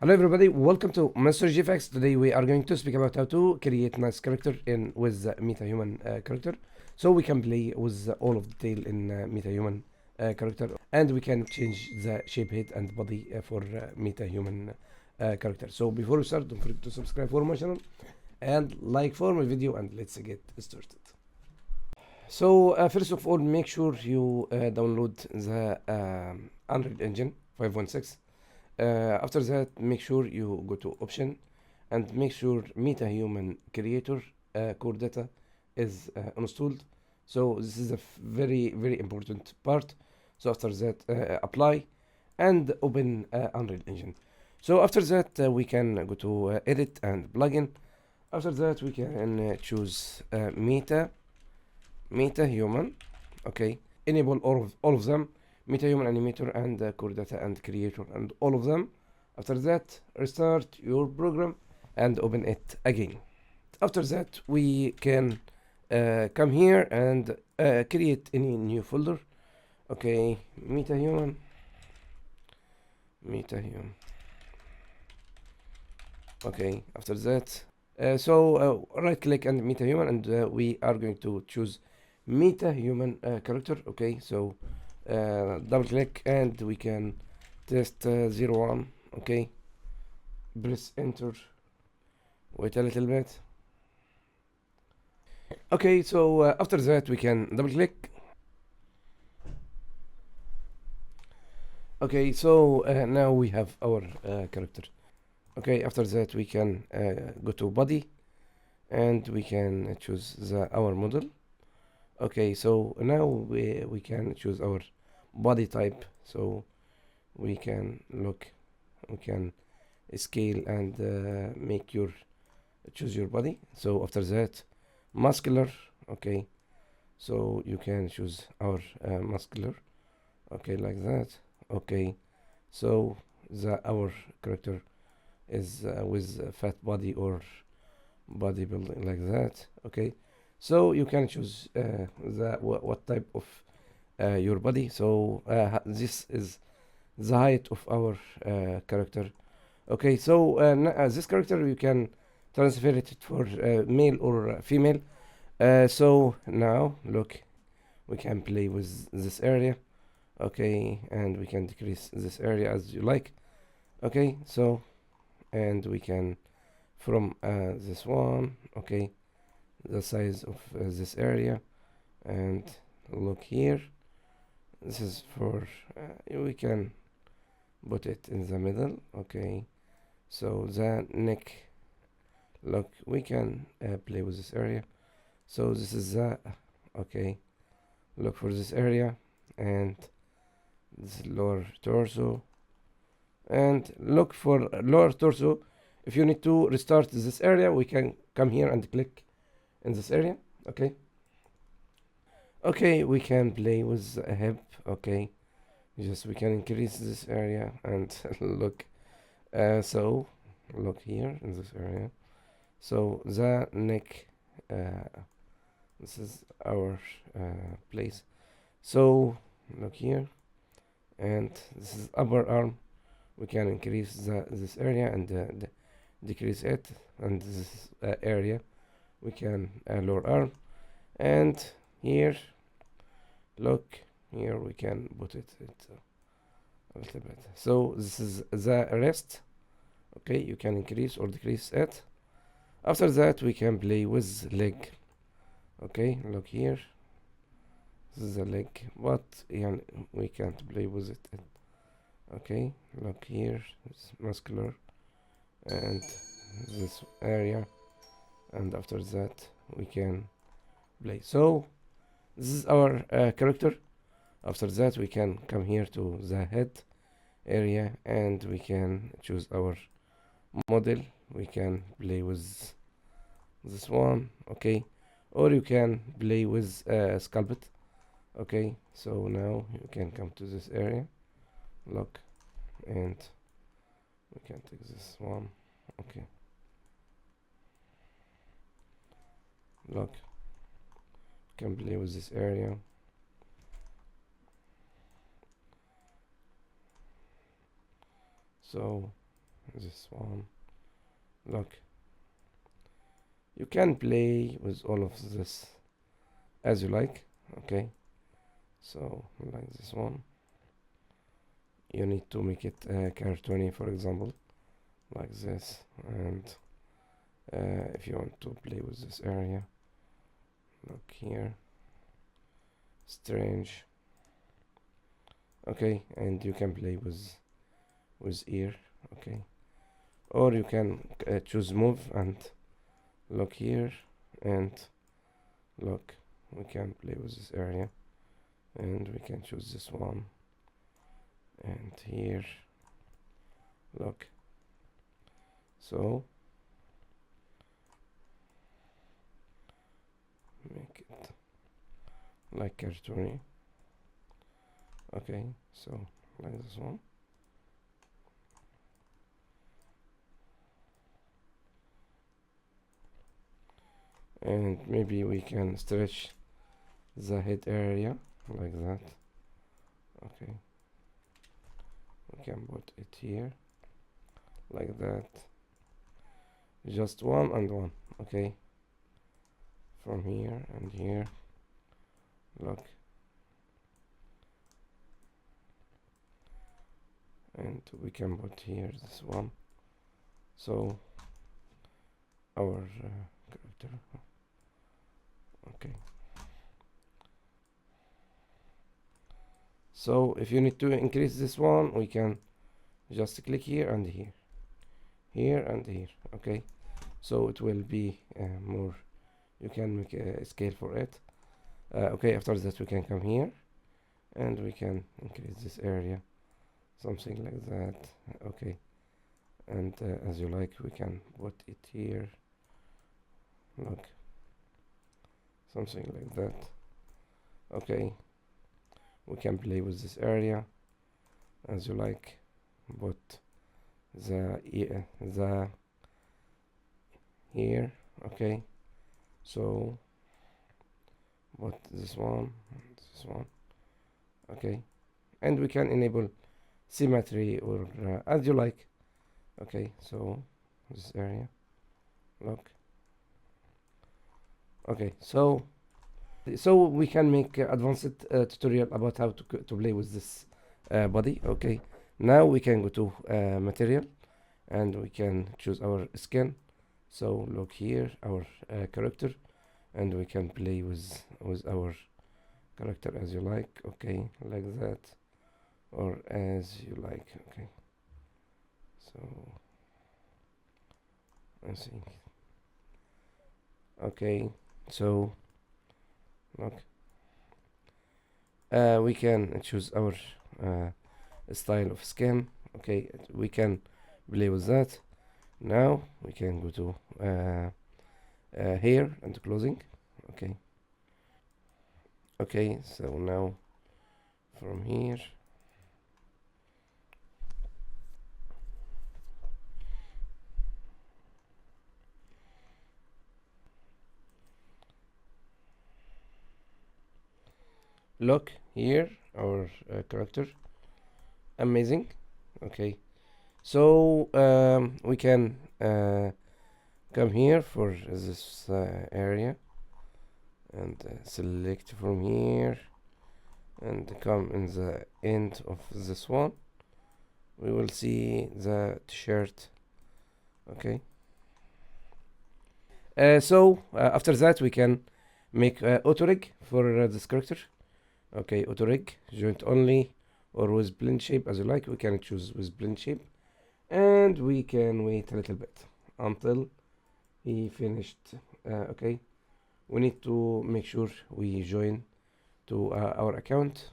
Hello everybody, welcome to Mr. GFX. Today we are going to speak about how to create nice character with MetaHuman character. So we can play with all of detail in MetaHuman character, and we can change the shape, head and body for MetaHuman character. So before we start, don't forget to subscribe for my channel and like for my video, and let's get started. So first of all, make sure you download the Unreal Engine 5.16. After that, make sure you go to option and make sure MetaHuman Creator core data is installed. So this is a very important part. So after that, apply and open Unreal Engine. So after that, we can go to edit and plugin. After that, we can choose MetaHuman. Okay, enable all of them. MetaHuman Animator and core data and creator and all of them. After that, restart your program and open it again. After that, we can come here and create any new folder. Okay, MetaHuman. Okay, after that, right click and MetaHuman, and we are going to choose MetaHuman character. Okay, so double click and we can test 01. Okay, press enter, wait a little bit. Okay, so after that we can double click. Okay, so now we have our character. Okay, after that we can go to body and we can choose our model. Okay, so now we can choose our body type. So we can scale and choose your body. So after that, muscular. Okay, so you can choose our muscular. Okay, like that. Okay, so our character is with a fat body or bodybuilding, like that. Okay, so you can choose what type of your body. So this is the height of our character. Okay, so this character you can transfer it for male or female. So now look, we can play with this area. Okay, and we can decrease this area as you like. Okay, so and we can from this one. Okay, the size of this area, and look here, this is for we can put it in the middle. Okay, so the neck, look, we can play with this area. So this is the okay, look for this area, and this lower torso, and look for lower torso. If you need to restart this area, we can come here and click in this area. Okay, okay, we can play with a hip. Okay, just we can increase this area and look. So look here in this area. So the neck, this is our place. So look here, and this is upper arm. We can increase this area and decrease it, and this area we can lower arm, and here, look here, we can put it a little bit. So this is the wrist. Okay, you can increase or decrease it. After that, we can play with leg. Okay, look here, this is a leg, but we can't play with it. Okay, look here, it's muscular, and this area, and after that we can play. So this is our character. After that, we can come here to the head area and we can choose our model. We can play with this one. Okay, or you can play with sculpt. Okay, so now you can come to this area, look, and we can take this one. Okay, look, can play with this area. So this one. Look, you can play with all of this as you like. Okay, so like this one, you need to make it cartoony, for example, like this. And if you want to play with this area, look here, strange. Okay, and you can play with ear. Okay, or you can choose move and look here, and look, we can play with this area, and we can choose this one, and here, look. So make it like cartoony. Okay, so like this one. And maybe we can stretch the head area like that. Okay, we can put it here like that, just one and one. Okay, from here and here, look, and we can put here this one, so our character. Okay, so if you need to increase this one, we can just click here and here, here and here. Okay, so it will be more, you can make a scale for it. Okay, after that we can come here and we can increase this area, something like that. Okay, and as you like, we can put it here, look, something like that. Okay, we can play with this area as you like, but the here. Okay, so but this one, this one. Okay, and we can enable symmetry or as you like. Okay, so this area, look. Okay, so we can make advanced tutorial about how to play with this body. Okay, now we can go to material and we can choose our skin. So look here, our character, and we can play with our character as you like. Okay, like that, or as you like. Okay, so I think. Okay, so look, we can choose our style of skin. Okay, we can play with that. Now we can go to hair and clothing. Okay, okay, so now from here, look here, our character, amazing. Okay, so we can come here for this area and select from here and come in the end of this one. We will see the t-shirt. Okay, so after that we can make auto rig for this character. Okay, auto rig, joint only, or with blend shape as you like. We can choose with blend shape, and we can wait a little bit until he finished. Okay, we need to make sure we join to our account.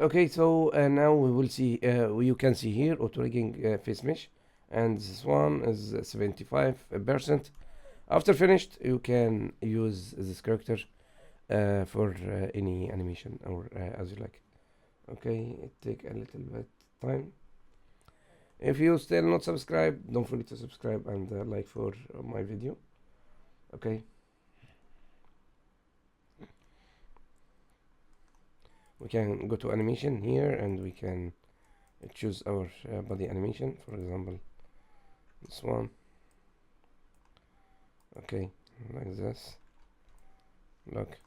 Okay, so now we will see, you can see here auto rigging face mesh, and this one is 75%. After finished, you can use this character for any animation or as you like. Okay, it take a little bit time. If you still not subscribed, don't forget to subscribe and like for my video. Okay, we can go to animation here and we can choose our body animation, for example this one. Okay, like this, look,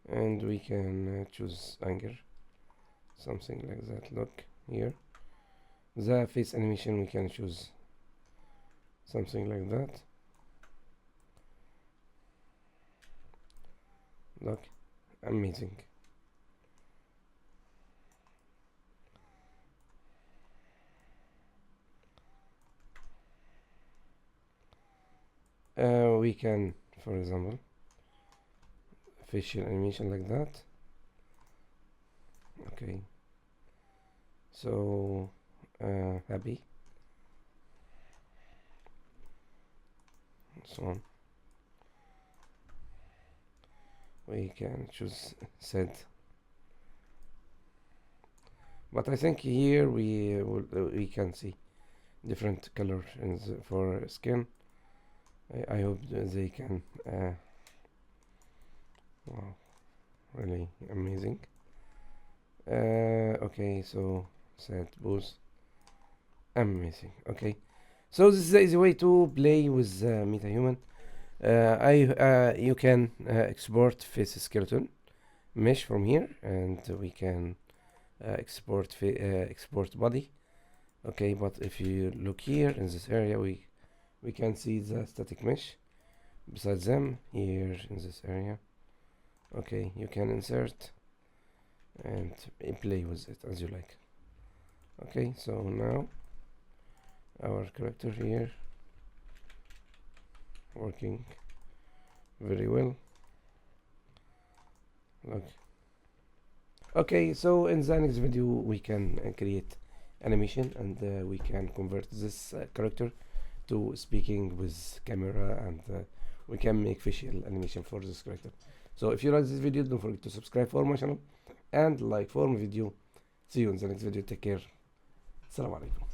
and we can choose angle, something like that. Look here, the face animation, we can choose something like that. Look, amazing. We can, for example, facial animation like that. Okay, so happy, this one. We can choose sad, but I think here we can see different color in for skin. I hope they can wow, really amazing. Okay, so sad pose, amazing. Okay, so this is the easy way to play with MetaHuman. You can export face skeleton mesh from here, and we can export body. Okay, but if you look here in this area, we can see the static mesh besides them here in this area. Okay, you can insert and play with it as you like. Okay, so now our character here working very well. Look. Okay, so in the next video we can create animation, and we can convert this character to speaking with camera, and we can make facial animation for this character. So if you like this video, don't forget to subscribe for my channel and like for my video. See you in the next video. Take care. Assalamu alaikum.